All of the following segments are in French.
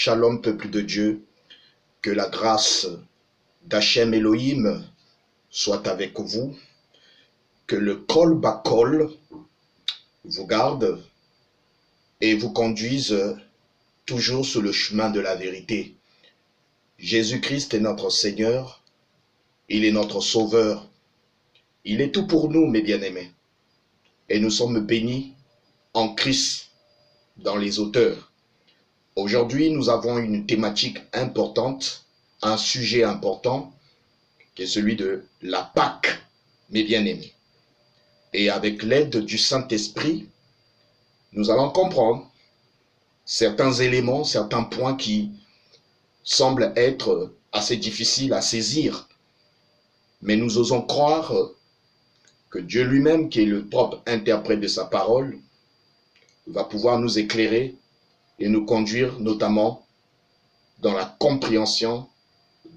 Shalom, peuple de Dieu, que la grâce d'Hachem Elohim soit avec vous, que le Kol Bakol vous garde et vous conduise toujours sur le chemin de la vérité. Jésus-Christ est notre Seigneur, il est notre Sauveur, il est tout pour nous, mes bien-aimés, et nous sommes bénis en Christ dans les auteurs. Aujourd'hui, nous avons une thématique importante, un sujet important, qui est celui de la Pâque, mes bien-aimés. Et avec l'aide du Saint-Esprit, nous allons comprendre certains éléments, certains points qui semblent être assez difficiles à saisir. Mais nous osons croire que Dieu lui-même, qui est le propre interprète de sa parole, va pouvoir nous éclairer et nous conduire notamment dans la compréhension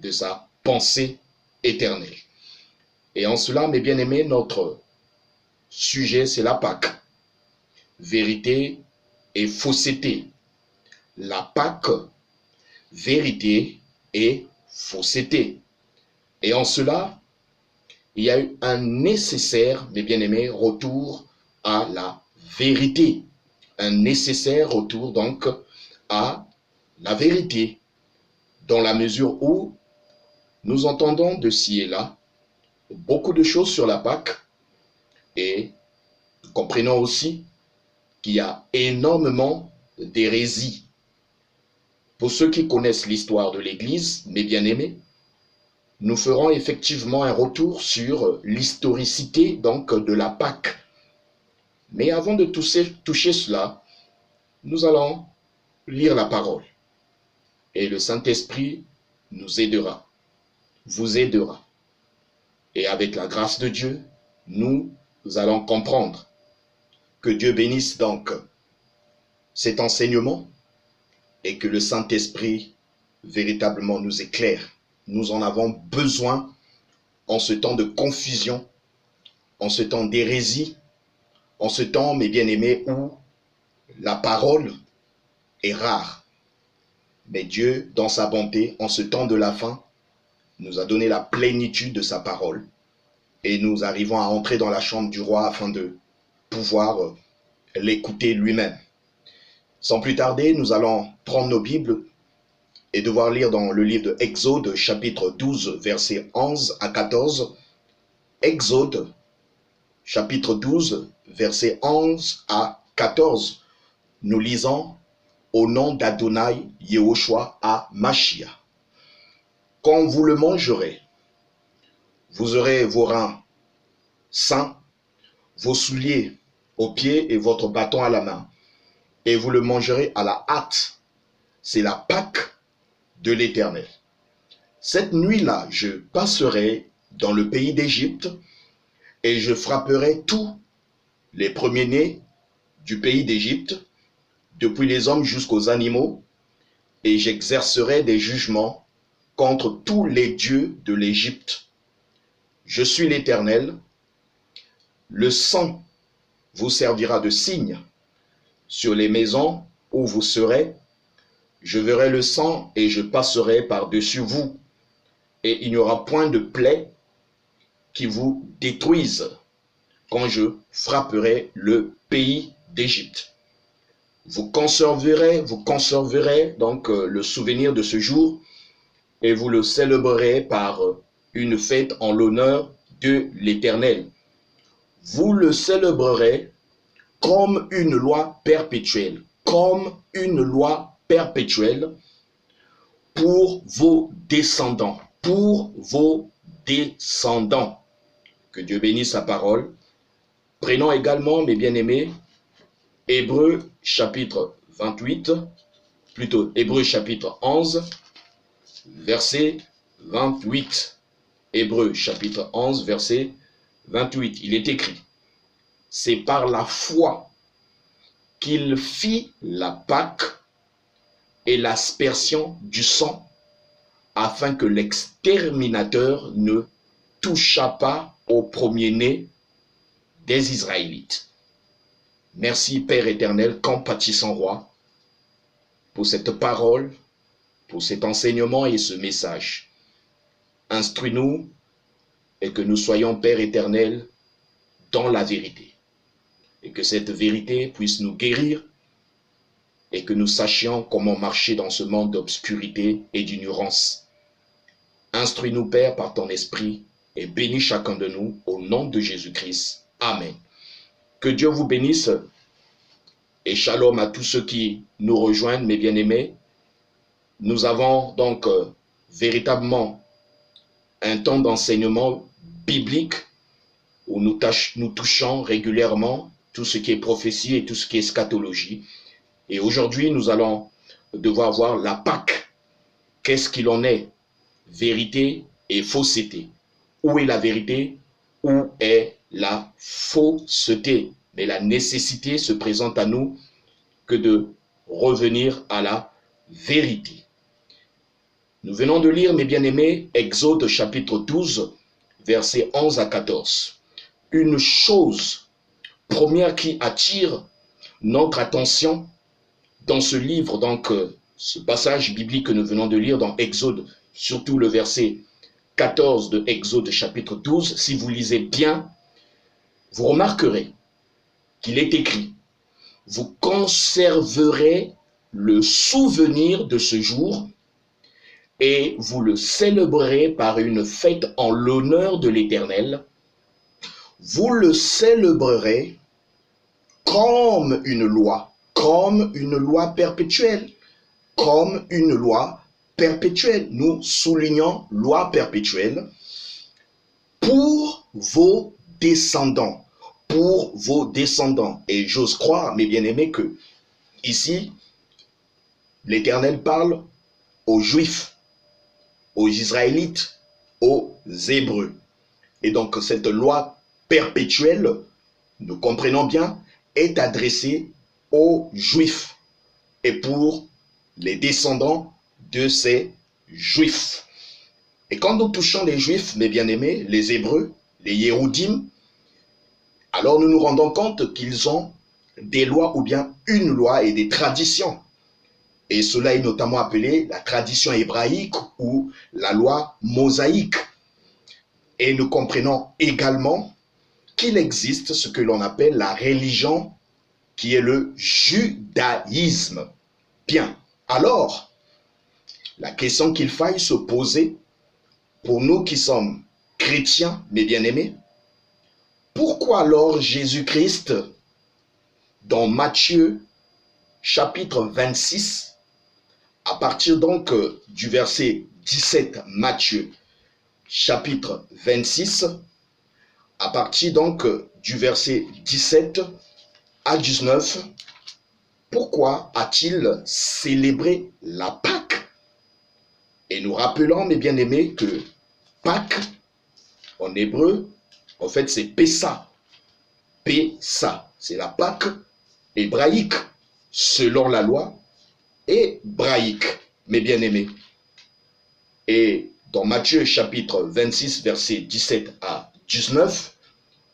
de sa pensée éternelle. Et en cela, mes bien-aimés, notre sujet, c'est la Pâque. Vérité et fausseté. La Pâque, vérité et fausseté. Et en cela, il y a eu un nécessaire, mes bien-aimés, retour à la vérité. Un nécessaire retour donc à la vérité, dans la mesure où nous entendons de ci et là beaucoup de choses sur la Pâque et nous comprenons aussi qu'il y a énormément d'hérésies. Pour ceux qui connaissent l'histoire de l'Église, mes bien-aimés, nous ferons effectivement un retour sur l'historicité donc de la Pâque. Mais avant de toucher cela, nous allons lire la parole. Et le Saint-Esprit nous aidera, vous aidera. Et avec la grâce de Dieu, nous allons comprendre. Que Dieu bénisse donc cet enseignement et que le Saint-Esprit véritablement nous éclaire. Nous en avons besoin en ce temps de confusion, en ce temps d'hérésie, en ce temps, mes bien-aimés, où la parole est rare. Mais Dieu, dans sa bonté, en ce temps de la fin, nous a donné la plénitude de sa parole. Et nous arrivons à entrer dans la chambre du roi afin de pouvoir l'écouter lui-même. Sans plus tarder, nous allons prendre nos Bibles et devoir lire dans le livre de Exode, chapitre 12, versets 11 à 14. Exode, chapitre 12, versets 11 à 14. Nous lisons au nom d'Adonai Yehoshua à Machia. Quand vous le mangerez, vous aurez vos reins sains, vos souliers aux pieds et votre bâton à la main, et vous le mangerez à la hâte. C'est la Pâque de l'Éternel. Cette nuit-là, je passerai dans le pays d'Égypte, et je frapperai tous les premiers-nés du pays d'Égypte, depuis les hommes jusqu'aux animaux, et j'exercerai des jugements contre tous les dieux de l'Égypte. Je suis l'Éternel. Le sang vous servira de signe sur les maisons où vous serez. Je verrai le sang et je passerai par-dessus vous, et il n'y aura point de plaie qui vous détruise quand je frapperai le pays d'Égypte. Vous conserverez donc le souvenir de ce jour et vous le célébrerez par une fête en l'honneur de l'Éternel. Vous le célébrerez comme une loi perpétuelle, pour vos descendants, Que Dieu bénisse sa parole. Prenons également, mes bien-aimés, Hébreux chapitre 11, verset 28. Hébreux chapitre 11, verset 28. Il est écrit: c'est par la foi qu'il fit la Pâque et l'aspersion du sang, afin que l'exterminateur ne touchât pas au premier-né des Israélites. Merci Père éternel, compatissant roi, pour cette parole pour cet enseignement et ce message. Instruis-nous et que nous soyons, Père éternel, dans la vérité. Et que cette vérité puisse nous guérir et que nous sachions comment marcher dans ce monde d'obscurité et d'ignorance. Instruis-nous, Père, par ton esprit et bénis chacun de nous au nom de Jésus-Christ. Amen. Que Dieu vous bénisse et shalom à tous ceux qui nous rejoignent, mes bien-aimés. Nous avons donc véritablement un temps d'enseignement biblique où nous touchons régulièrement tout ce qui est prophétie et tout ce qui est eschatologie. Et aujourd'hui, nous allons devoir voir la Pâque. Qu'est-ce qu'il en est? Vérité et fausseté. Où est la vérité? Où est la fausseté? Mais la nécessité se présente à nous que de revenir à la vérité. Nous venons de lire, mes bien-aimés, Exode chapitre 12, versets 11 à 14. Une chose première qui attire notre attention dans ce livre, donc ce passage biblique que nous venons de lire dans Exode, surtout le verset 14 de Exode chapitre 12, si vous lisez bien, vous remarquerez qu'il est écrit: vous conserverez le souvenir de ce jour et vous le célébrerez par une fête en l'honneur de l'Éternel. Vous le célébrerez comme une loi perpétuelle, comme une loi perpétuelle. Nous soulignons loi perpétuelle pour vos descendants, pour vos descendants. Et j'ose croire, mes bien-aimés, que ici, l'Éternel parle aux Juifs, aux Israélites, aux Hébreux. Et donc cette loi perpétuelle, nous comprenons bien, est adressée aux Juifs et pour les descendants de ces Juifs. Et quand nous touchons les Juifs, mes bien-aimés, les Hébreux, les Yéhoudim, alors nous nous rendons compte qu'ils ont des lois ou bien une loi et des traditions. Et cela est notamment appelé la tradition hébraïque ou la loi mosaïque. Et nous comprenons également qu'il existe ce que l'on appelle la religion, qui est le judaïsme. Bien, alors, la question qu'il faille se poser pour nous qui sommes chrétiens, mes bien-aimés, pourquoi alors Jésus-Christ, dans Matthieu chapitre 26, à partir donc du verset 17, Matthieu chapitre 26, à partir donc du verset 17 à 19, pourquoi a-t-il célébré la Pâque? Et nous rappelons, mes bien-aimés, que Pâque, en hébreu, en fait, c'est Pessa. Pessa, c'est la Pâque hébraïque, selon la loi hébraïque, mes bien-aimés. Et dans Matthieu chapitre 26, versets 17 à 19,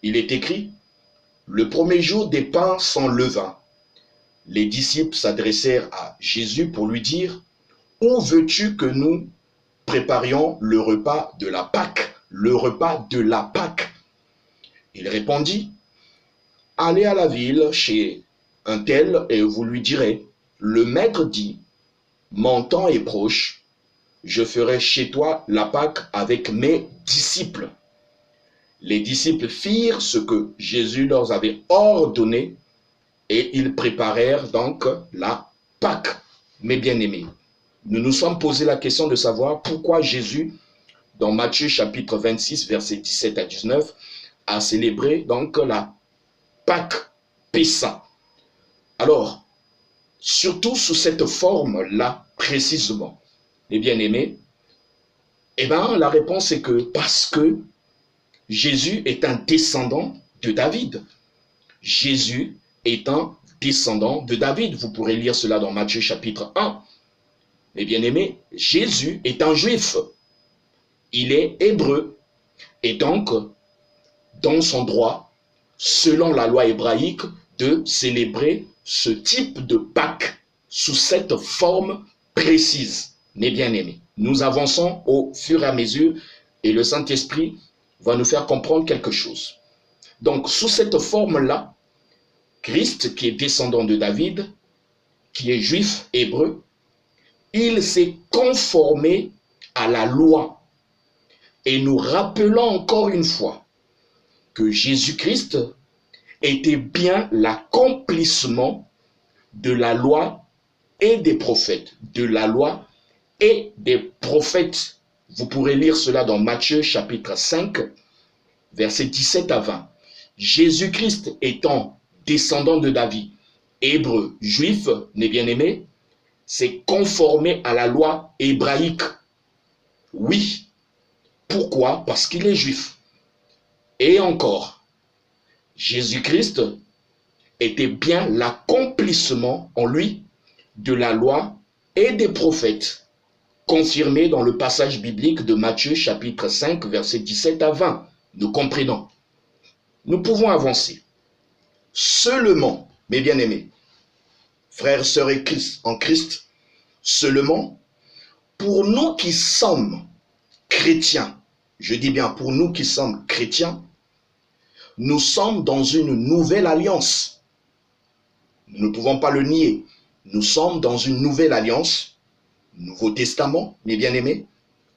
il est écrit: le premier jour des pains sans levain, les disciples s'adressèrent à Jésus pour lui dire: où veux-tu que nous préparions le repas de la Pâque? Le repas de la Pâque. Il répondit: allez à la ville chez un tel et vous lui direz: le maître dit, mon temps est proche, je ferai chez toi la Pâque avec mes disciples. Les disciples firent ce que Jésus leur avait ordonné et ils préparèrent donc la Pâque. Mes bien-aimés, nous nous sommes posé la question de savoir pourquoi Jésus, dans Matthieu chapitre 26, versets 17 à 19, a célébré donc la Pâque, Pessa. Alors, surtout sous cette forme-là, précisément, mes bien-aimés, eh bien, la réponse est que parce que Jésus est un descendant de David. Jésus est un descendant de David. Vous pourrez lire cela dans Matthieu chapitre 1. Mes bien-aimés, Jésus est un juif. Il est hébreu. Et donc, dans son droit, selon la loi hébraïque, de célébrer ce type de Pâque sous cette forme précise. mes bien-aimés. Nous avançons au fur et à mesure et le Saint-Esprit va nous faire comprendre quelque chose. Donc, sous cette forme-là, Christ, qui est descendant de David, qui est juif hébreu, il s'est conformé à la loi. Et nous rappelons encore une fois que Jésus-Christ était bien l'accomplissement de la loi et des prophètes. De la loi et des prophètes. Vous pourrez lire cela dans Matthieu chapitre 5, versets 17 à 20. Jésus-Christ étant descendant de David, hébreu, juif, mes bien-aimés, s'est conformé à la loi hébraïque. Oui. Pourquoi? Parce qu'il est juif. Et encore, Jésus-Christ était bien l'accomplissement en lui de la loi et des prophètes, confirmé dans le passage biblique de Matthieu chapitre 5, versets 17 à 20. Nous comprenons. Nous pouvons avancer. Seulement, mes bien-aimés, frères, sœurs et Christ, en Christ, seulement, pour nous qui sommes chrétiens, je dis bien pour nous qui sommes chrétiens, nous sommes dans une nouvelle alliance. Nous ne pouvons pas le nier. Nous sommes dans une nouvelle alliance, Nouveau Testament, mes bien-aimés,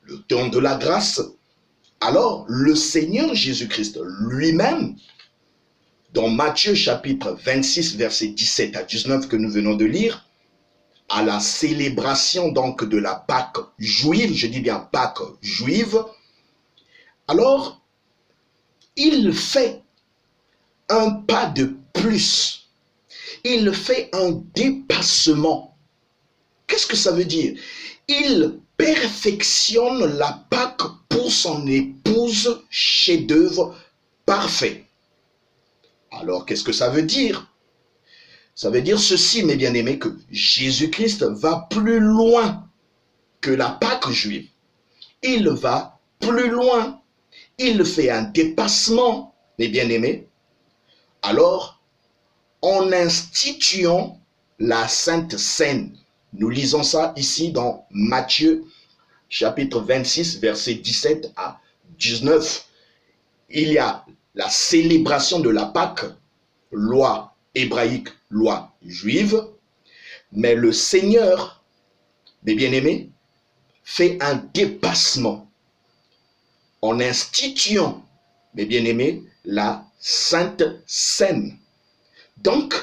le temps de la grâce. Alors, le Seigneur Jésus-Christ lui-même, dans Matthieu chapitre 26, versets 17 à 19 que nous venons de lire, à la célébration donc de la Pâque juive, je dis bien Pâque juive, alors, il fait un pas de plus. Il fait un dépassement. Qu'est-ce que ça veut dire? Il perfectionne la Pâque pour son épouse, chef-d'œuvre parfait. Alors, qu'est-ce que ça veut dire? Ça veut dire ceci, mes bien-aimés, que Jésus-Christ va plus loin que la Pâque juive. Il va plus loin. Il fait un dépassement, mes bien-aimés. Alors, en instituant la Sainte Seine, nous lisons ça ici dans Matthieu, chapitre 26, versets 17 à 19. Il y a la célébration de la Pâque, loi hébraïque, loi juive, mais le Seigneur, mes bien-aimés, fait un dépassement en instituant, mes bien-aimés, la Sainte Seine. Donc,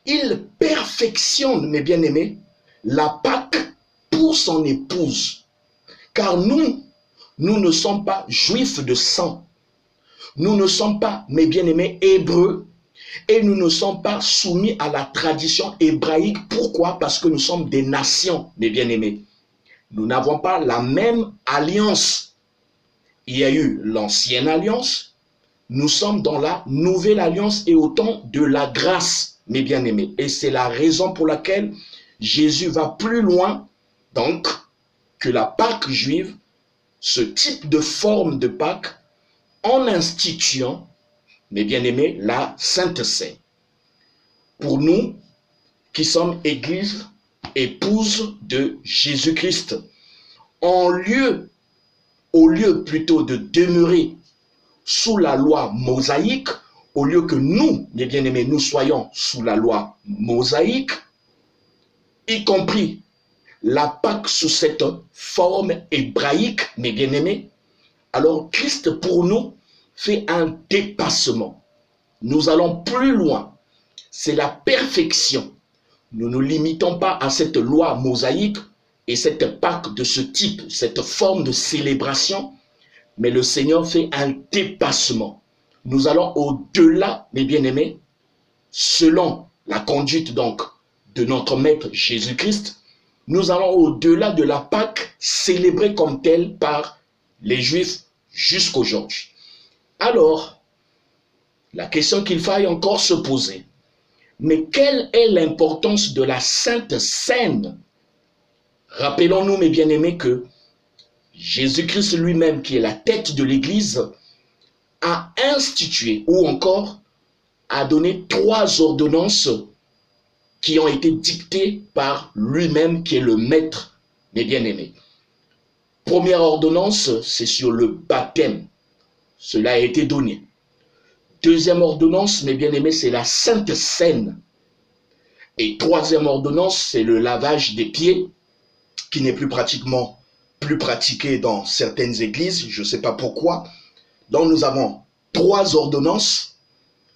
il perfectionne, mes bien-aimés, la Pâque pour son épouse. Car nous ne sommes pas juifs de sang. Nous ne sommes pas, mes bien-aimés, hébreux. Et nous ne sommes pas soumis à la tradition hébraïque. Pourquoi? Parce que nous sommes des nations, mes bien-aimés. Nous n'avons pas la même alliance. Il y a eu l'ancienne alliance. Nous sommes dans la nouvelle alliance et au temps de la grâce, mes bien-aimés. Et c'est la raison pour laquelle Jésus va plus loin, donc, que la Pâque juive, ce type de forme de Pâque, en instituant, mes bien-aimés, la Sainte Seine. Pour nous, qui sommes Église, épouse de Jésus-Christ, au lieu plutôt de demeurer sous la loi mosaïque, au lieu que nous, mes bien-aimés, nous soyons sous la loi mosaïque, y compris la Pâque sous cette forme hébraïque, mes bien-aimés, alors Christ pour nous fait un dépassement. Nous allons plus loin. C'est la perfection. Nous ne nous limitons pas à cette loi mosaïque et cette Pâque de ce type, cette forme de célébration, mais le Seigneur fait un dépassement. Nous allons au-delà, mes bien-aimés, selon la conduite donc de notre Maître Jésus-Christ, nous allons au-delà de la Pâque célébrée comme telle par les Juifs jusqu'aujourd'hui. Alors, la question qu'il faille encore se poser, mais quelle est l'importance de la Sainte Seine? Rappelons-nous, mes bien-aimés, que Jésus-Christ lui-même, qui est la tête de l'Église, a institué ou encore a donné 3 ordonnances qui ont été dictées par lui-même, qui est le maître mes bien-aimés. Première ordonnance, c'est sur le baptême. Cela a été donné. Deuxième ordonnance, mes bien-aimés, c'est la Sainte Seine. Et troisième ordonnance, c'est le lavage des pieds, qui n'est plus pratiqué dans certaines églises, je ne sais pas pourquoi. Donc nous avons trois ordonnances.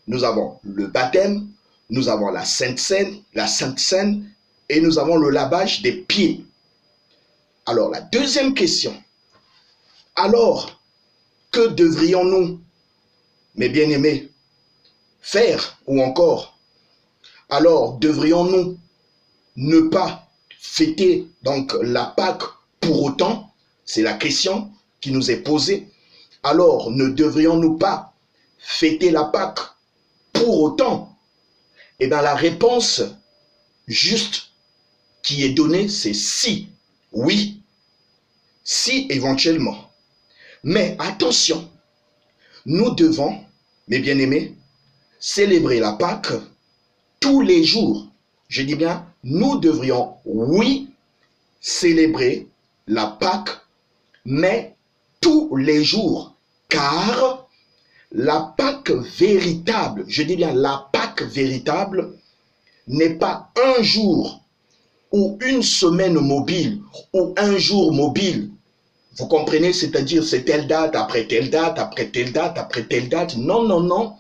Nous avons le baptême, nous avons la Sainte Seine, et nous avons le lavage des pieds. Alors la deuxième question, alors que devrions-nous, mes bien-aimés, faire ou encore, alors devrions-nous ne pas fêter donc la Pâque pour autant? C'est la question qui nous est posée. Alors ne devrions-nous pas fêter la Pâque pour autant? Et bien la réponse juste qui est donnée, c'est si. Oui, si éventuellement. Mais attention, nous devons, mes bien-aimés, célébrer la Pâque tous les jours. Je dis bien, nous devrions, oui, célébrer la Pâque, mais tous les jours, car la Pâque véritable, je dis bien la Pâque véritable, n'est pas un jour ou une semaine mobile ou un jour mobile. Vous comprenez, c'est-à-dire c'est telle date, après telle date, après telle date, après telle date. Non, non, non.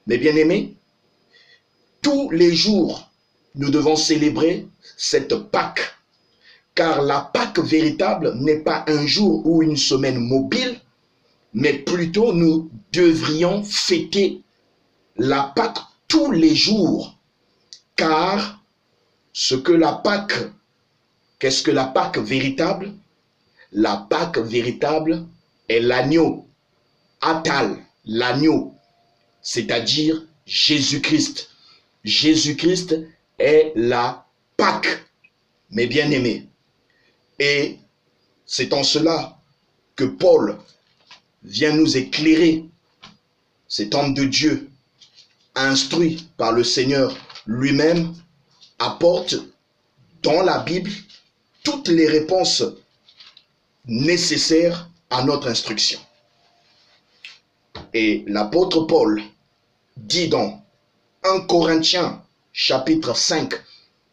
Mes bien-aimés, tous les jours, nous devons célébrer cette Pâque. Car la Pâque véritable n'est pas un jour ou une semaine mobile, mais plutôt nous devrions fêter la Pâque tous les jours. Car ce que la Pâque, qu'est-ce que la Pâque véritable? La Pâque véritable est l'agneau, Atal, l'agneau, c'est-à-dire Jésus-Christ. Jésus-Christ est la Pâque, mes bien-aimés. Et c'est en cela que Paul vient nous éclairer. Cet homme de Dieu, instruit par le Seigneur lui-même, apporte dans la Bible toutes les réponses nécessaires à notre instruction. Et l'apôtre Paul dit dans 1 Corinthiens chapitre 5,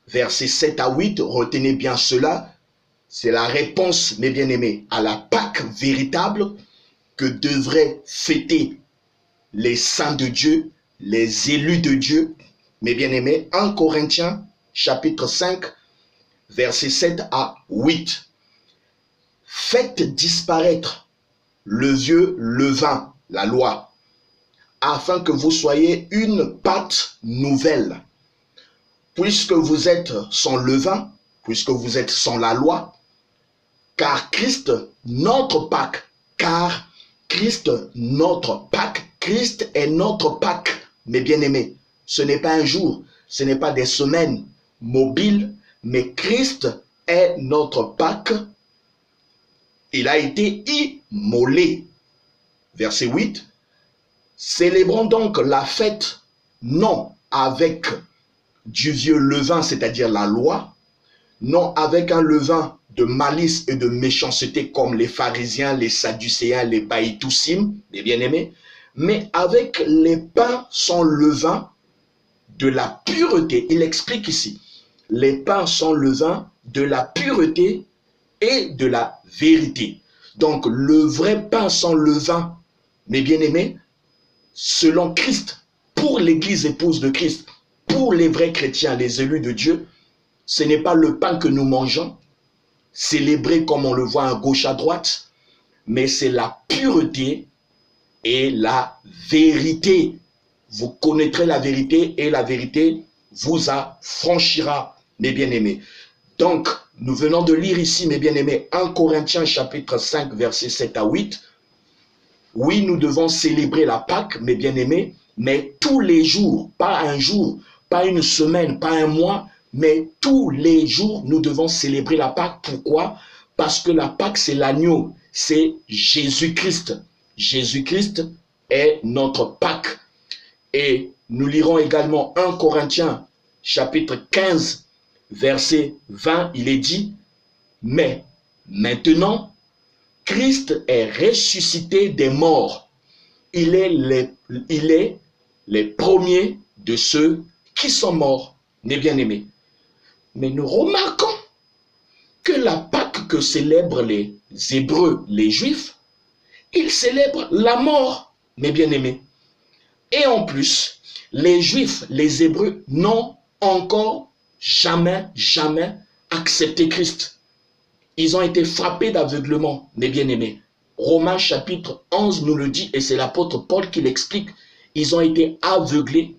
versets 7 à 8, retenez bien cela, c'est la réponse, mes bien-aimés, à la Pâque véritable que devraient fêter les saints de Dieu, les élus de Dieu, mes bien-aimés. 1 Corinthiens chapitre 5, versets 7 à 8. Faites disparaître le vieux levain, la loi, afin que vous soyez une pâte nouvelle. Puisque vous êtes sans levain, puisque vous êtes sans la loi, car Christ, notre Pâque, Christ est notre Pâque, mes bien-aimés. Ce n'est pas un jour, ce n'est pas des semaines mobiles, mais Christ est notre Pâque. Il a été immolé. Verset 8. Célébrons donc la fête, non avec du vieux levain, c'est-à-dire la loi, non avec un levain de malice et de méchanceté comme les pharisiens, les sadducéens, les baïtoussim, les bien-aimés, mais avec les pains sans levain de la pureté. Il explique ici, les pains sans levain de la pureté et de la vérité. Donc le vrai pain sans levain, mes bien-aimés, selon Christ, pour l'église épouse de Christ, pour les vrais chrétiens, les élus de Dieu, ce n'est pas le pain que nous mangeons, célébré comme on le voit à gauche à droite, mais c'est la pureté et la vérité. Vous connaîtrez la vérité et la vérité vous affranchira, mes bien-aimés. Donc, nous venons de lire ici, mes bien-aimés, 1 Corinthiens chapitre 5, versets 7 à 8. Oui, nous devons célébrer la Pâque, mes bien-aimés, mais tous les jours, pas un jour, pas une semaine, pas un mois, mais tous les jours, nous devons célébrer la Pâque. Pourquoi? Parce que la Pâque, c'est l'agneau, c'est Jésus-Christ. Jésus-Christ est notre Pâque. Et nous lirons également 1 Corinthiens chapitre 15, verset 20, il est dit, Mais maintenant, Christ est ressuscité des morts. Il est les premiers de ceux qui sont morts, mes bien-aimés. Mais nous remarquons que la Pâque que célèbrent les Hébreux, les Juifs, ils célèbrent la mort, mes bien-aimés. Et en plus, les Juifs, les Hébreux, n'ont encore jamais accepté Christ. Ils ont été frappés d'aveuglement, mes bien-aimés. Romains chapitre 11 nous le dit, et c'est l'apôtre Paul qui l'explique. Ils ont été aveuglés.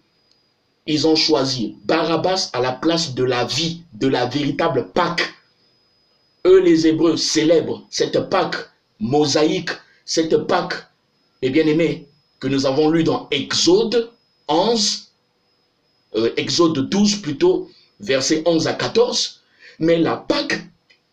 Ils ont choisi Barabbas à la place de la vie, de la véritable Pâque. Eux, les Hébreux, célèbrent cette Pâque mosaïque, cette Pâque, mes bien-aimés, que nous avons lu dans Exode 11, Exode 12 plutôt, versets 11 à 14. Mais la Pâque,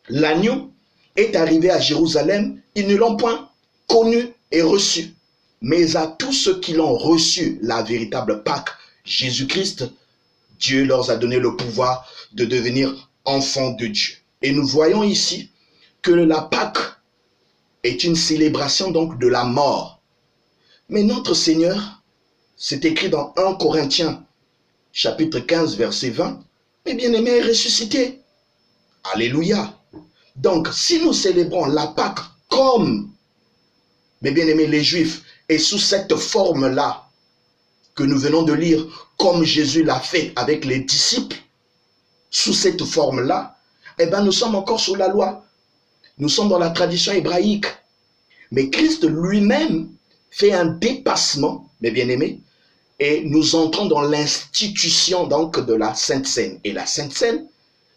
l'agneau, est arrivé à Jérusalem, ils ne l'ont point connu et reçu. Mais à tous ceux qui l'ont reçu, la véritable Pâque, Jésus-Christ, Dieu leur a donné le pouvoir de devenir enfants de Dieu. Et nous voyons ici que la Pâque est une célébration donc de la mort. Mais notre Seigneur, c'est écrit dans 1 Corinthiens, chapitre 15, verset 20, mes bien-aimés, est ressuscité. Alléluia. Donc, si nous célébrons la Pâque comme, mes bien-aimés, les Juifs, et sous cette forme-là que nous venons de lire, comme Jésus l'a fait avec les disciples, sous cette forme-là, eh bien, nous sommes encore sous la loi. Nous sommes dans la tradition hébraïque. Mais Christ lui-même fait un dépassement, mes bien-aimés, et nous entrons dans l'institution donc de la Sainte Seine. Et la Sainte Seine,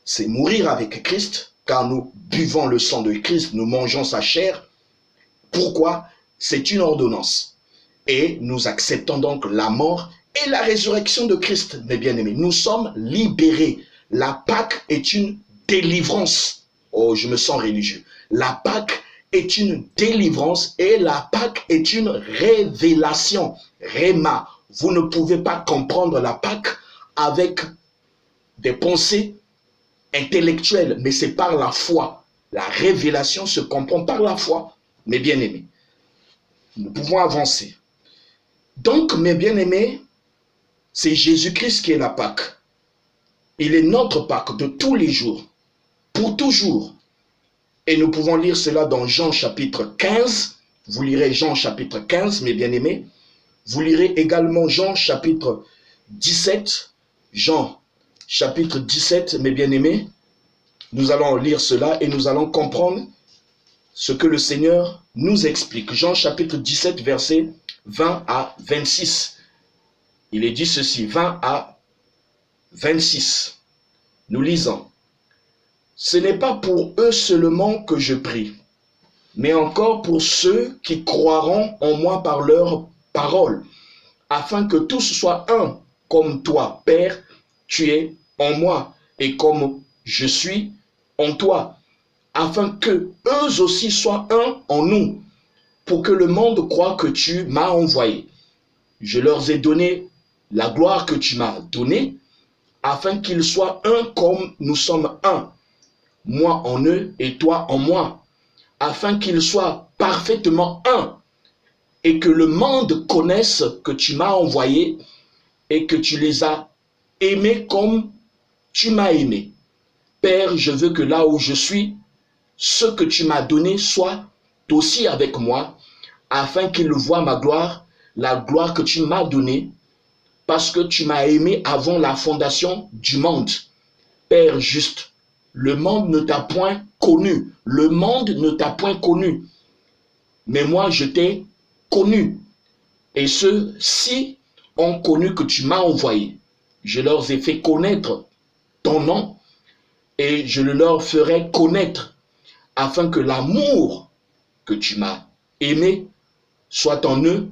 c'est mourir avec Christ, car nous buvons le sang de Christ, nous mangeons sa chair. Pourquoi? C'est une ordonnance. Et nous acceptons donc la mort et la résurrection de Christ, mes bien-aimés. Nous sommes libérés. La Pâque est une délivrance. Oh, je me sens religieux. La Pâque est une délivrance et la Pâque est une révélation. Réma. Vous ne pouvez pas comprendre la Pâque avec des pensées intellectuelles, mais c'est par la foi. La révélation se comprend par la foi, mes bien-aimés. Nous pouvons avancer. Donc, mes bien-aimés, c'est Jésus-Christ qui est la Pâque. Il est notre Pâque de tous les jours, pour toujours. Et nous pouvons lire cela dans Jean chapitre 15. Vous lirez Jean chapitre 15, mes bien-aimés. Vous lirez également Jean chapitre 17. Jean chapitre 17, mes bien-aimés. Nous allons lire cela et nous allons comprendre ce que le Seigneur nous explique. Jean chapitre 17, versets 20 à 26. Il est dit ceci, 20 à 26. Nous lisons. Ce n'est pas pour eux seulement que je prie, mais encore pour ceux qui croiront en moi par leur parole, afin que tous soient un, comme toi, Père, tu es en moi, et comme je suis en toi, afin que eux aussi soient un en nous, pour que le monde croie que tu m'as envoyé. Je leur ai donné la gloire que tu m'as donnée, afin qu'ils soient un comme nous sommes un, moi en eux et toi en moi, afin qu'ils soient parfaitement un, et que le monde connaisse que tu m'as envoyé et que tu les as aimés comme tu m'as aimé. Père, je veux que là où je suis, ce que tu m'as donné soit aussi avec moi, afin qu'ils voient ma gloire, la gloire que tu m'as donnée, parce que tu m'as aimé avant la fondation du monde. Père juste, le monde ne t'a point connu. Le monde ne t'a point connu. Mais moi, je t'ai connu. Et ceux-ci ont connu que tu m'as envoyé. Je leur ai fait connaître ton nom et je le leur ferai connaître afin que l'amour que tu m'as aimé soit en eux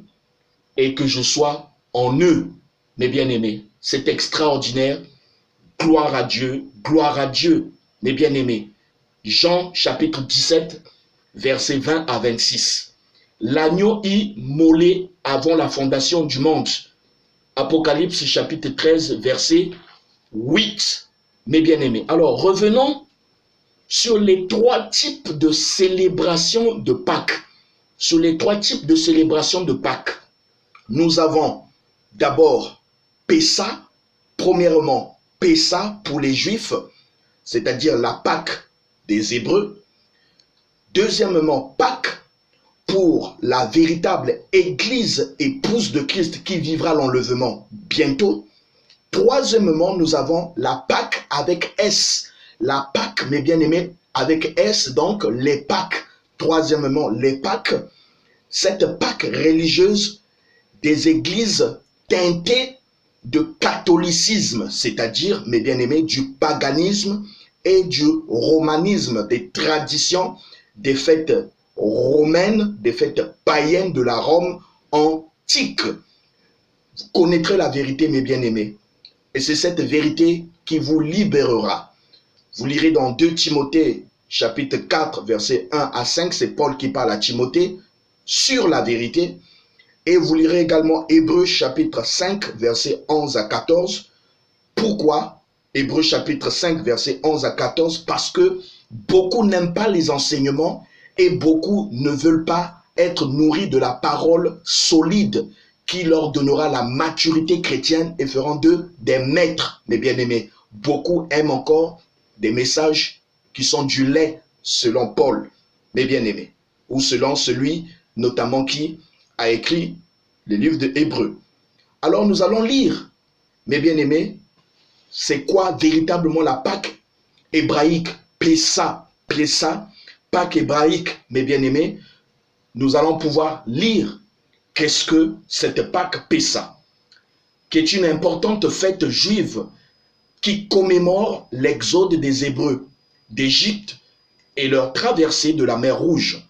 et que je sois en eux, mes bien-aimés. C'est extraordinaire. Gloire à Dieu, mes bien-aimés. Jean chapitre 17, versets 20 à 26. L'agneau immolé avant la fondation du monde. Apocalypse chapitre 13, verset 8. Mes bien-aimés. Alors revenons sur les 3 types de célébration de Pâques. Sur les 3 types de célébration de Pâques. Nous avons d'abord Pessa, premièrement Pessa pour les Juifs, c'est-à-dire la Pâque des Hébreux. Deuxièmement, Pâques pour la véritable Église épouse de Christ qui vivra l'enlèvement bientôt. Troisièmement, nous avons la Pâque avec S. La Pâque, mes bien-aimés, avec S, donc les Pâques. Troisièmement, les Pâques. Cette Pâque religieuse des églises teintées de catholicisme, c'est-à-dire, mes bien-aimés, du paganisme et du romanisme, des traditions, des fêtes romaines, des fêtes païennes de la Rome antique. Vous connaîtrez la vérité, mes bien-aimés, et c'est cette vérité qui vous libérera. Vous lirez dans 2 Timothée, chapitre 4, versets 1 à 5, c'est Paul qui parle à Timothée sur la vérité. Et vous lirez également Hébreux chapitre 5, versets 11 à 14. Pourquoi Hébreux chapitre 5, versets 11 à 14? Parce que beaucoup n'aiment pas les enseignements et beaucoup ne veulent pas être nourris de la parole solide qui leur donnera la maturité chrétienne et feront d'eux des maîtres, mes bien-aimés. Beaucoup aiment encore des messages qui sont du lait, selon Paul, mes bien-aimés, ou selon celui notamment qui a écrit le livre de Hébreux. Alors nous allons lire, mes bien-aimés, c'est quoi véritablement la Pâque hébraïque, Pessa, Pâque hébraïque, mes bien-aimés. Nous allons pouvoir lire qu'est-ce que cette Pâque Pessa, qui est une importante fête juive qui commémore l'exode des Hébreux d'Égypte et leur traversée de la mer Rouge.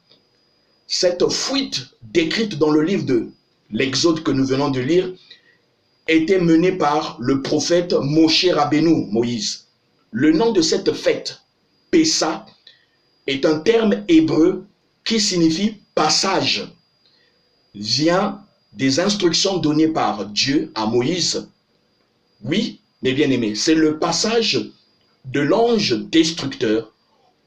Cette fuite décrite dans le livre de l'Exode que nous venons de lire était menée par le prophète Moshe Rabbeinu, Moïse. Le nom de cette fête, Pessa, est un terme hébreu qui signifie passage. Vient des instructions données par Dieu à Moïse. Oui, mes bien-aimés, c'est le passage de l'ange destructeur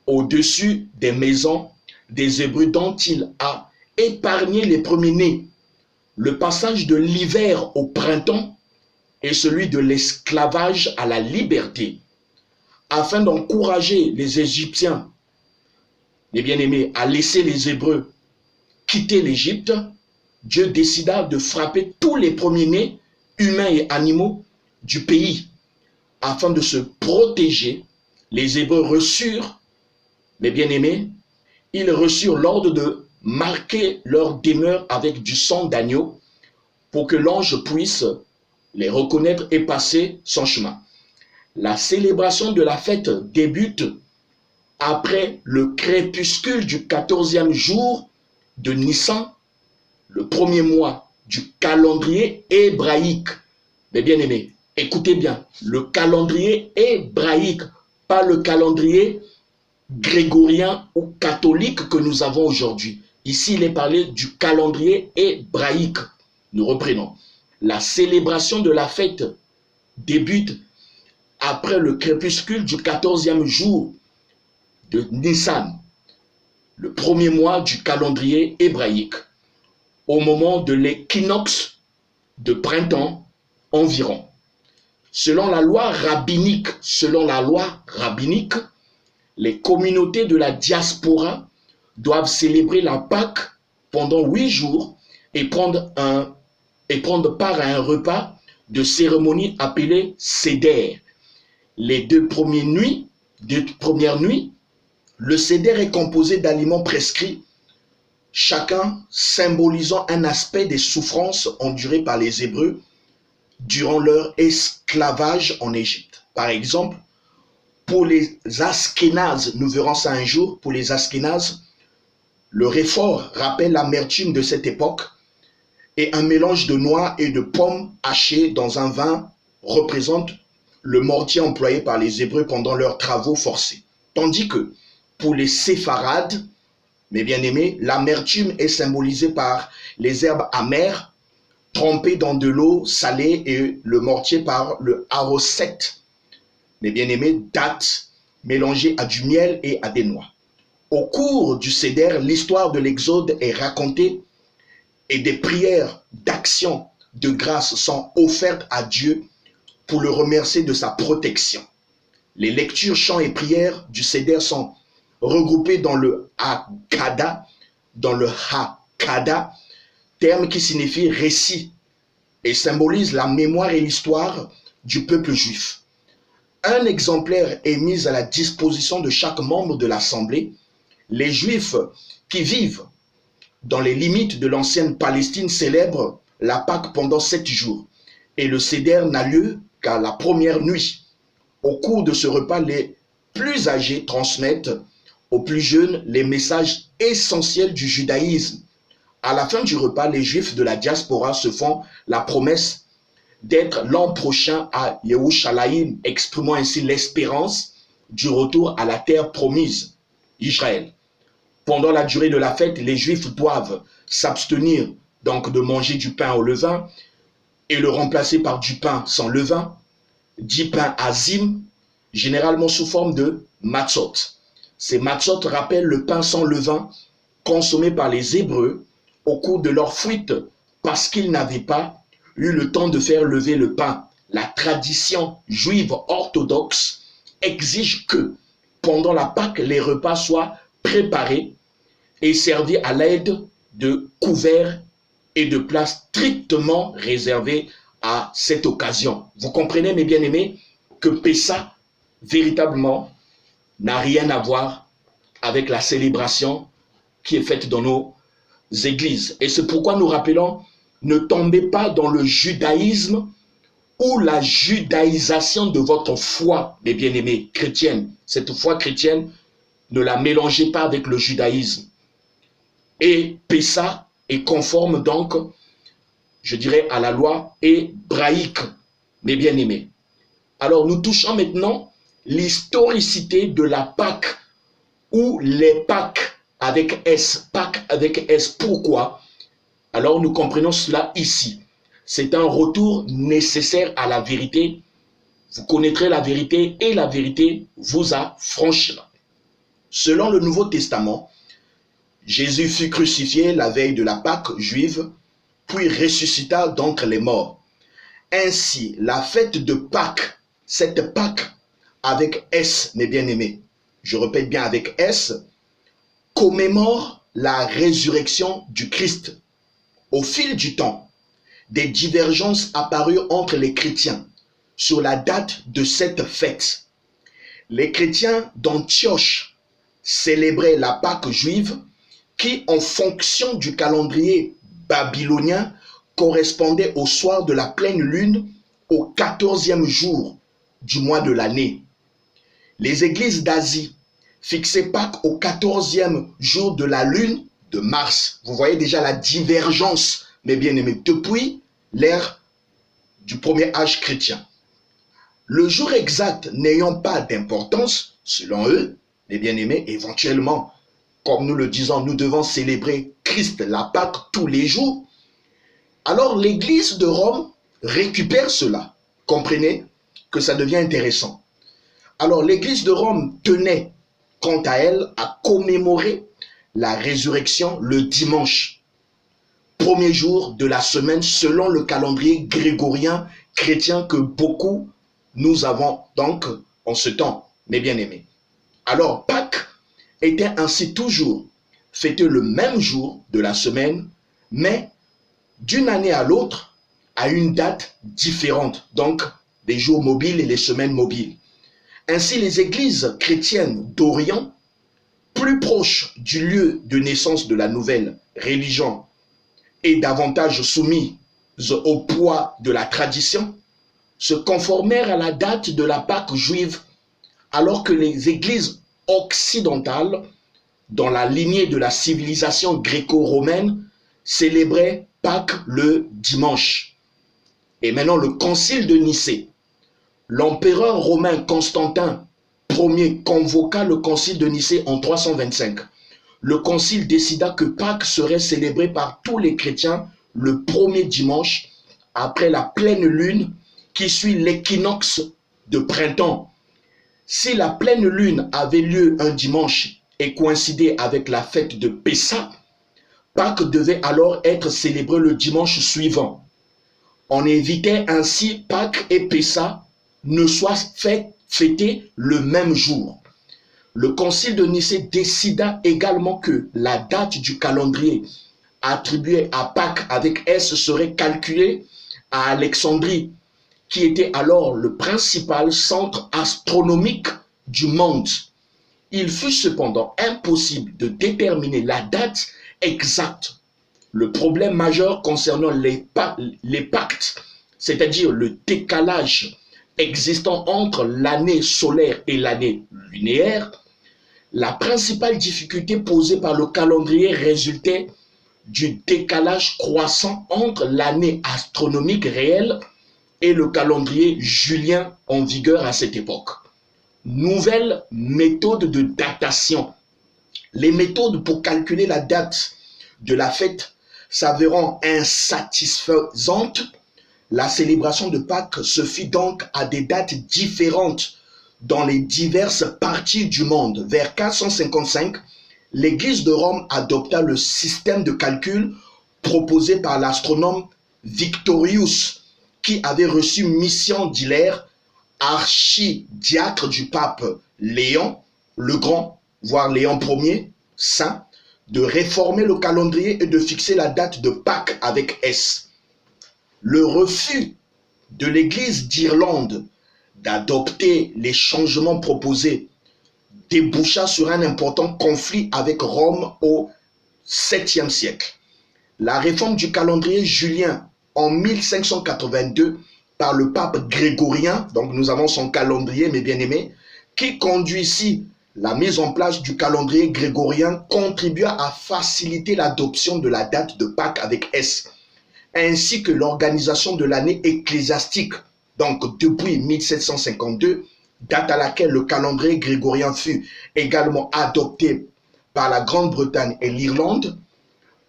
au-dessus des maisons des Hébreux dont il a épargné les premiers-nés. Le passage de l'hiver au printemps et celui de l'esclavage à la liberté, afin d'encourager les Égyptiens, les bien-aimés, à laisser les Hébreux quitter l'Égypte. Dieu décida de frapper tous les premiers-nés, humains et animaux, du pays. Afin de se protéger, les Hébreux reçurent, mes bien-aimés, ils reçurent l'ordre de marquer leur demeure avec du sang d'agneau pour que l'ange puisse les reconnaître et passer son chemin. La célébration de la fête débute après le crépuscule du 14e jour de Nissan, le premier mois du calendrier hébraïque. Mais bien aimés, écoutez bien, le calendrier hébraïque, pas le calendrier grégorien ou catholique que nous avons aujourd'hui. Ici, il est parlé du calendrier hébraïque. Nous reprenons. La célébration de la fête débute après le crépuscule du 14e jour de Nissan, le premier mois du calendrier hébraïque, au moment de l'équinoxe de printemps environ. Selon la loi rabbinique, les communautés de la diaspora doivent célébrer la Pâque pendant 8 jours et prendre part à un repas de cérémonie appelé Seder. Les deux premières nuits, le Seder est composé d'aliments prescrits, chacun symbolisant un aspect des souffrances endurées par les Hébreux durant leur esclavage en Égypte. Par exemple, pour les Askénazes, nous verrons ça un jour, pour les Askénazes, le réfort rappelle l'amertume de cette époque et un mélange de noix et de pommes hachées dans un vin représente le mortier employé par les Hébreux pendant leurs travaux forcés. Tandis que pour les Séfarades, mes bien-aimés, l'amertume est symbolisée par les herbes amères trempées dans de l'eau salée et le mortier par le haroset. Mes bien-aimés, date mélangé à du miel et à des noix. Au cours du Seder, l'histoire de l'Exode est racontée et des prières d'action de grâce sont offertes à Dieu pour le remercier de sa protection. Les lectures, chants et prières du Seder sont regroupées dans le Haggadah, terme qui signifie récit et symbolise la mémoire et l'histoire du peuple juif. Un exemplaire est mis à la disposition de chaque membre de l'Assemblée. Les Juifs qui vivent dans les limites de l'ancienne Palestine célèbrent la Pâque pendant 7 jours et le Seder n'a lieu qu'à la première nuit. Au cours de ce repas, les plus âgés transmettent aux plus jeunes les messages essentiels du judaïsme. À la fin du repas, les Juifs de la diaspora se font la promesse d'être l'an prochain à Yerushalayim, exprimant ainsi l'espérance du retour à la terre promise, Israël. Pendant la durée de la fête, les Juifs doivent s'abstenir donc de manger du pain au levain et le remplacer par du pain sans levain, 10 pains azim, généralement sous forme de matzot. Ces matzot rappellent le pain sans levain consommé par les Hébreux au cours de leur fuite parce qu'ils n'avaient pas eu le temps de faire lever le pain. La tradition juive orthodoxe exige que pendant la Pâque, les repas soient préparés et servis à l'aide de couverts et de plats strictement réservés à cette occasion. Vous comprenez, mes bien-aimés, que Pessah, véritablement, n'a rien à voir avec la célébration qui est faite dans nos églises. Et c'est pourquoi nous rappelons, ne tombez pas dans le judaïsme ou la judaïsation de votre foi, mes bien-aimés chrétiennes. Cette foi chrétienne, ne la mélangez pas avec le judaïsme. Et Pessah est conforme donc, je dirais, à la loi hébraïque, mes bien-aimés. Alors nous touchons maintenant l'historicité de la Pâque ou les Pâques avec S. Pâques avec S. Pourquoi? Alors nous comprenons cela ici. C'est un retour nécessaire à la vérité. Vous connaîtrez la vérité et la vérité vous affranchira. Selon le Nouveau Testament, Jésus fut crucifié la veille de la Pâque juive, puis ressuscita d'entre les morts. Ainsi, la fête de Pâques, cette Pâque avec S, mes bien-aimés, je répète bien avec S, commémore la résurrection du Christ. Au fil du temps, des divergences apparurent entre les chrétiens sur la date de cette fête. Les chrétiens d'Antioche célébraient la Pâque juive qui, en fonction du calendrier babylonien, correspondait au soir de la pleine lune au 14e jour du mois de l'année. Les églises d'Asie fixaient Pâques au 14e jour de la lune de mars. Vous voyez déjà la divergence, mes bien-aimés, depuis l'ère du premier âge chrétien. Le jour exact n'ayant pas d'importance, selon eux, les bien-aimés, éventuellement, comme nous le disons, nous devons célébrer Christ, la Pâque, tous les jours. Alors l'Église de Rome récupère cela. Comprenez que ça devient intéressant. Alors l'Église de Rome tenait, quant à elle, à commémorer la résurrection le dimanche, premier jour de la semaine, selon le calendrier grégorien chrétien que beaucoup nous avons donc en ce temps, mes bien-aimés. Alors Pâques était ainsi toujours fêté le même jour de la semaine, mais d'une année à l'autre, à une date différente, donc des jours mobiles et les semaines mobiles. Ainsi, les églises chrétiennes d'Orient, plus proches du lieu de naissance de la nouvelle religion et davantage soumises au poids de la tradition, se conformèrent à la date de la Pâque juive, alors que les églises occidentales, dans la lignée de la civilisation gréco-romaine, célébraient Pâques le dimanche. Et maintenant, le concile de Nicée, l'empereur romain Constantin Ier convoqua le concile de Nicée en 325. Le concile décida que Pâques serait célébré par tous les chrétiens le premier dimanche après la pleine lune qui suit l'équinoxe de printemps. Si la pleine lune avait lieu un dimanche et coïncidait avec la fête de Pessa, Pâques devait alors être célébré le dimanche suivant. On évitait ainsi Pâques et Pessa ne soient fêtés le même jour. Le concile de Nicée décida également que la date du calendrier attribuée à Pâques avec S serait calculée à Alexandrie, qui était alors le principal centre astronomique du monde. Il fut cependant impossible de déterminer la date exacte. Le problème majeur concernant les pactes, c'est-à-dire le décalage existant entre l'année solaire et l'année lunaire, la principale difficulté posée par le calendrier résultait du décalage croissant entre l'année astronomique réelle et le calendrier julien en vigueur à cette époque. Nouvelle méthode de datation. Les méthodes pour calculer la date de la fête s'avérant insatisfaisantes, la célébration de Pâques se fit donc à des dates différentes dans les diverses parties du monde. Vers 455, l'Église de Rome adopta le système de calcul proposé par l'astronome Victorius, qui avait reçu mission d'Hilaire, archidiacre du pape Léon le Grand, voire Léon Ier, saint, de réformer le calendrier et de fixer la date de Pâques avec S. Le refus de l'Église d'Irlande d'adopter les changements proposés déboucha sur un important conflit avec Rome au 7e siècle. La réforme du calendrier julien en 1582 par le pape grégorien, donc nous avons son calendrier, mes bien-aimés, qui conduit ici la mise en place du calendrier grégorien, contribua à faciliter l'adoption de la date de Pâques avec S, ainsi que l'organisation de l'année ecclésiastique, donc depuis 1752, date à laquelle le calendrier grégorien fut également adopté par la Grande-Bretagne et l'Irlande.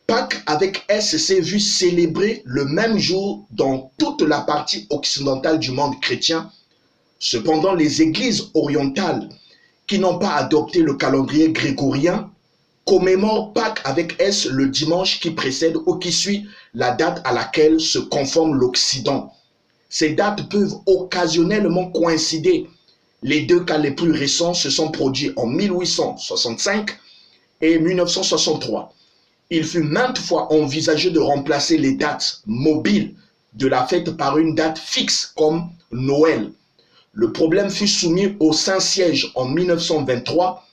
Pâques avec S s'est vu célébrer le même jour dans toute la partie occidentale du monde chrétien. Cependant, les églises orientales qui n'ont pas adopté le calendrier grégorien commémorent Pâques avec S le dimanche qui précède ou qui suit la date à laquelle se conforme l'Occident. Ces dates peuvent occasionnellement coïncider. Les deux cas les plus récents se sont produits en 1865 et 1963. Il fut maintes fois envisagé de remplacer les dates mobiles de la fête par une date fixe comme Noël. Le problème fut soumis au Saint-Siège en 1923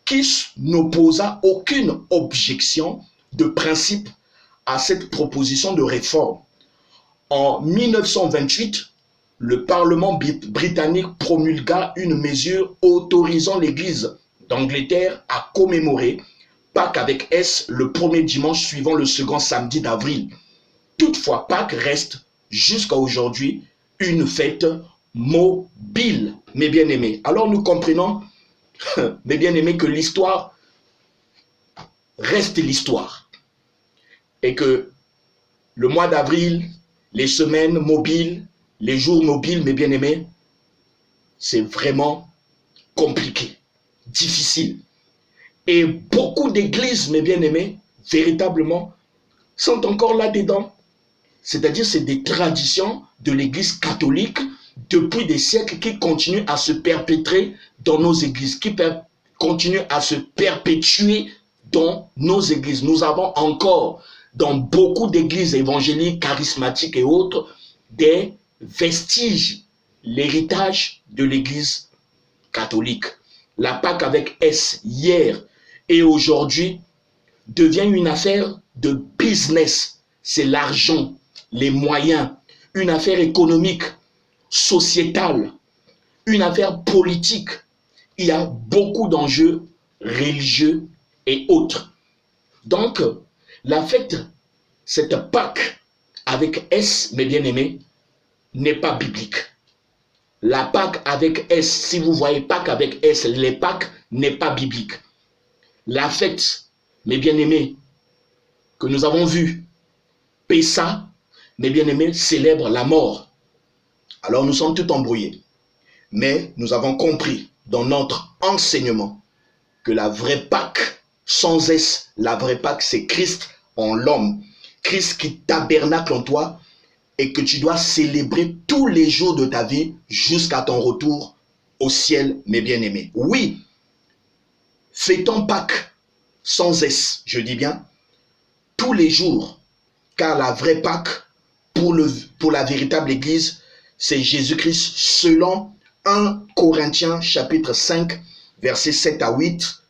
qui n'opposa aucune objection de principe à cette proposition de réforme. En 1928, le Parlement britannique promulgua une mesure autorisant l'Église d'Angleterre à commémorer Pâques avec S le premier dimanche suivant le second samedi d'avril. Toutefois, Pâques reste jusqu'à aujourd'hui une fête mobile, mes bien-aimés. Alors nous comprenons, mes bien-aimés, que l'histoire reste l'histoire. Et que le mois d'avril, les semaines mobiles, les jours mobiles, mes bien-aimés, c'est vraiment compliqué, difficile. Et beaucoup d'églises, mes bien-aimés, véritablement, sont encore là-dedans. C'est-à-dire, c'est des traditions de l'église catholique depuis des siècles qui continuent à se perpétrer dans nos églises, qui continuent à se perpétuer dans nos églises. Nous avons encore, dans beaucoup d'églises évangéliques, charismatiques et autres, des vestiges, l'héritage de l'église catholique. La Pâques avec S, hier et aujourd'hui, devient une affaire de business. C'est l'argent, les moyens, une affaire économique, sociétale, une affaire politique. Il y a beaucoup d'enjeux religieux et autres. Donc, la fête, cette Pâques avec S, mes bien-aimés, n'est pas biblique. La Pâques avec S, si vous voyez Pâques avec S, les Pâques n'est pas biblique. La fête, mes bien-aimés, que nous avons vu, Pessa, mes bien-aimés, célèbre la mort. Alors nous sommes tout embrouillés. Mais nous avons compris dans notre enseignement que la vraie Pâque, sans S, la vraie Pâque, c'est Christ en l'homme. Christ qui tabernacle en toi et que tu dois célébrer tous les jours de ta vie jusqu'à ton retour au ciel, mes bien-aimés. Oui, fêtons Pâques sans S, je dis bien, tous les jours, car la vraie Pâque, pour la véritable Église, c'est Jésus-Christ selon 1 Corinthiens chapitre 5, versets 7 à 8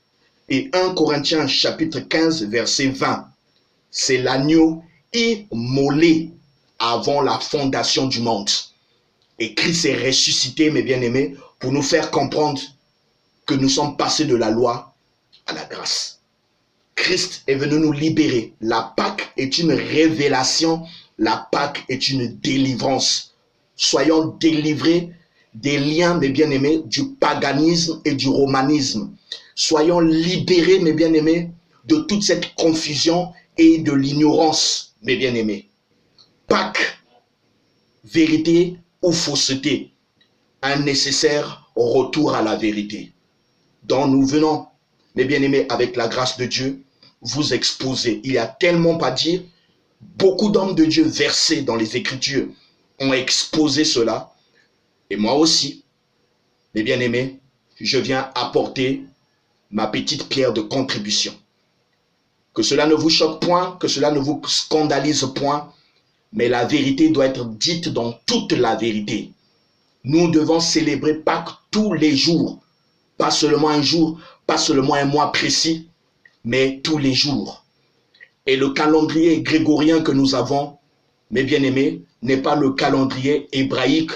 et 1 Corinthiens chapitre 15, verset 20. C'est l'agneau immolé avant la fondation du monde. Et Christ est ressuscité, mes bien-aimés, pour nous faire comprendre que nous sommes passés de la loi à la grâce. Christ est venu nous libérer. La Pâque est une révélation. La Pâque est une délivrance. Soyons délivrés des liens, mes bien-aimés, du paganisme et du romanisme. Soyons libérés, mes bien-aimés, de toute cette confusion et de l'ignorance, mes bien-aimés. Pâques, vérité ou fausseté, un nécessaire retour à la vérité. Donc nous venons, mes bien-aimés, avec la grâce de Dieu, vous exposer. Il y a tellement à dire. Beaucoup d'hommes de Dieu versés dans les Écritures ont exposé cela. Et moi aussi, mes bien-aimés, je viens apporter ma petite pierre de contribution. Que cela ne vous choque point, que cela ne vous scandalise point, mais la vérité doit être dite dans toute la vérité. Nous devons célébrer Pâques tous les jours, pas seulement un jour, pas seulement un mois précis, mais tous les jours. Et le calendrier grégorien que nous avons, mes bien-aimés, n'est pas le calendrier hébraïque